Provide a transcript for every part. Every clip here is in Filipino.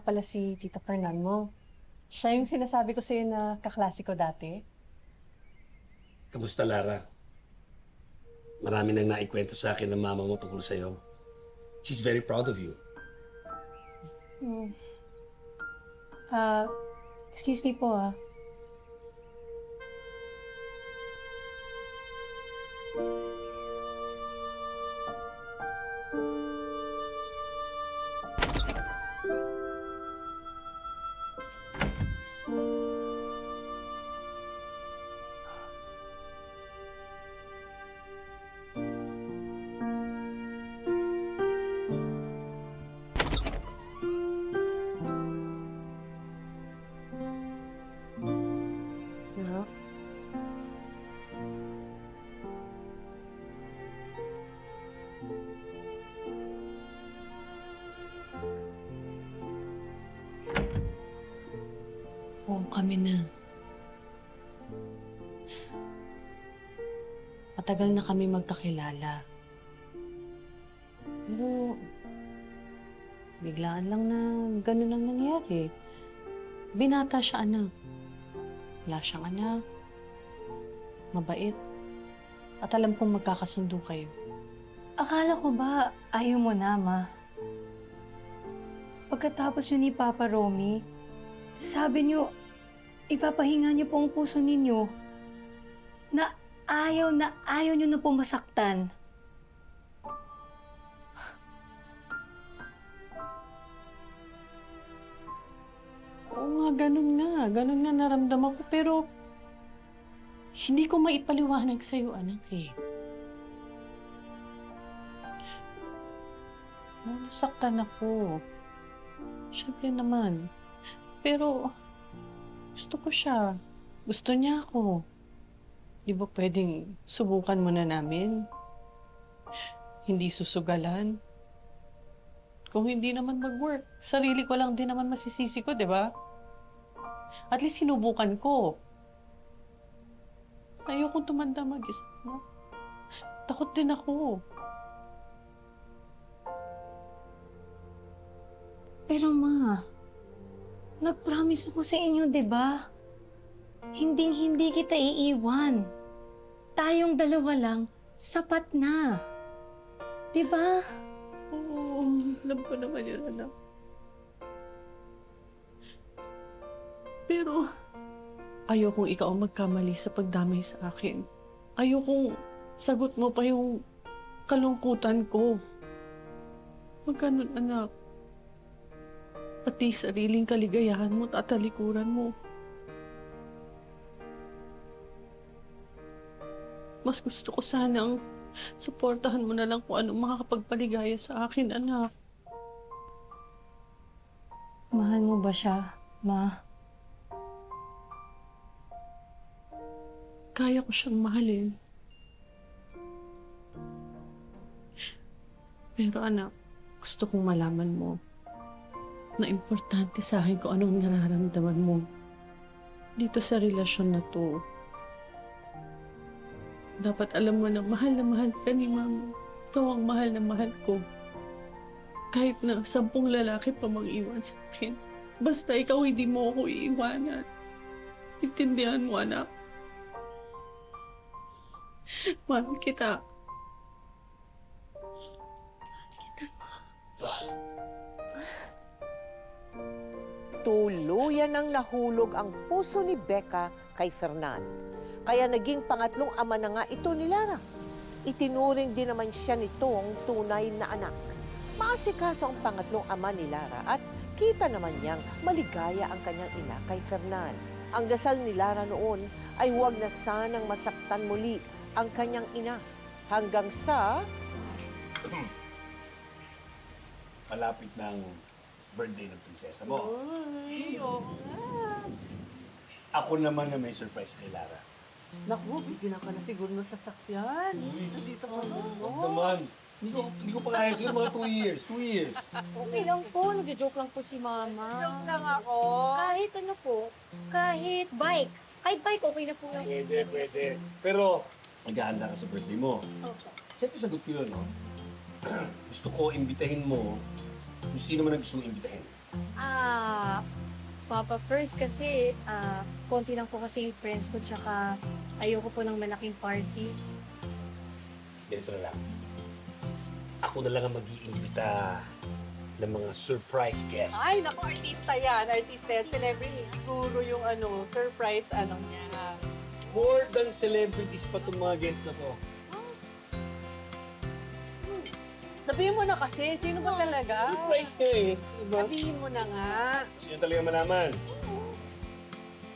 pala si Tito Fernan mo. Siya yung sinasabi ko sa'yo na kaklase ko dati. Kamusta, Lara? Marami nang naikwento sa akin ng mama mo tungkol sa'yo. She's very proud of you. Excuse me po Yeah. Oo, kami na. Matagal na kami magkakilala. Pero, biglaan lang na gano'n ang nangyari. Binata siya, anak. Wala siyang anak. Mabait. At alam kong magkakasundo kayo. Akala ko ba ayaw mo na, Ma? Pagkatapos yun ni Papa Romy, sabi niyo, ipapahinga niyo po ang puso ninyo na ayaw niyo na po masaktan. Oo nga, ganun nga. Ganun nga naramdaman ko. Pero, hindi ko maipaliwanag sa'yo, anak eh. Oh, nasaktan ako. Siyempre naman. Pero, gusto ko siya. Gusto niya ako. Di ba pwedeng subukan muna namin? Hindi susugalan. Kung hindi naman mag-work, sarili ko lang din naman masisisi ko, di ba? At least sinubukan ko. Ayokong tumanda mag-isa, no? Takot din ako. Pero Ma, nag-promise ako sa inyo, di ba? Hinding-hindi kita iiwan. Tayong dalawa lang, sapat na. Di ba? Oo, alam ko naman yun, anak. Pero, ayokong ikaw ang magkamali sa pagdamay sa akin. Ayokong sagot mo pa yung kalungkutan ko. Huwag ganun, anak. Pati sariling kaligayahan mo, tatalikuran mo. Mas gusto ko sanang suportahan mo na lang kung anong makakapagpaligaya sa akin, anak. Mahal mo ba siya, Ma? Kaya ko siyang mahalin. Pero anak, gusto kong malaman mo na importante sa akin kung anong nararamdaman mo dito sa relasyon na to. Dapat alam mo na mahal ka ni Mama. Ikaw ang mahal na mahal ko. Kahit na 10 lalaki pa mang-iwan sa akin. Basta ikaw hindi mo ako iiwanan. Intindihan mo, anak. Mahal kita. Tuluyan ang nahulog ang puso ni Becca kay Fernan. Kaya naging pangatlong ama na nga ito ni Lara. Itinuring din naman siya nitong tunay na anak. Maasikaso ang pangatlong ama ni Lara at kita naman niyang maligaya ang kanyang ina kay Fernan. Ang dasal ni Lara noon ay huwag na sanang masaktan muli ang kanyang ina hanggang sa Malapit na ang birthday ng prinsesa mo. Ay, oo nga. Ako naman na may surprise kay Lara. Naku, bigyan ka na siguro ng sasakyan. Nandito ka na. Huwag naman. Hindi ko pa kaya siguro mga 2 years. 2 years. Okay lang po. Nagjo-joke lang po si Mama. Joke lang ako. Kahit ano po, kahit bike. Kahit bike, okay na po lang. Pwede. Pero, maghahanda ka sa birthday mo. Okay. Siyempre sagot ko yun, no? Gusto ko imbitahin mo kung sino man ang gusto mong imbitahin. Papa, first kasi, konti lang po kasi yung friends ko, tsaka ayoko po ng malaking party. Ganito na lang. Ako na lang ang mag-iimbita ng mga surprise guests. Ay, naku, artista yan. Artista yan. Celebrity. Siguro yung surprise niya. More than celebrities pa itong mga guests na to. Sabihin mo na kasi, sino ba talaga? Surprise nga eh. Diba? Sabihin mo na nga. Sino talaga malaman?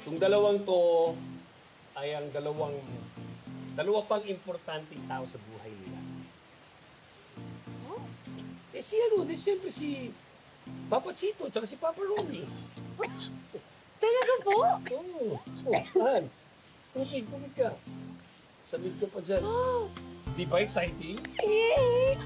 Itong dalawang to ay ang dalawa pang importanteng tao sa buhay nila. Eh siyempre si Papa Chito at si Papa Romy. Talaga po? Oo. Han. Tubig ka. Sabit ka pa dyan. Di ba exciting? Eh!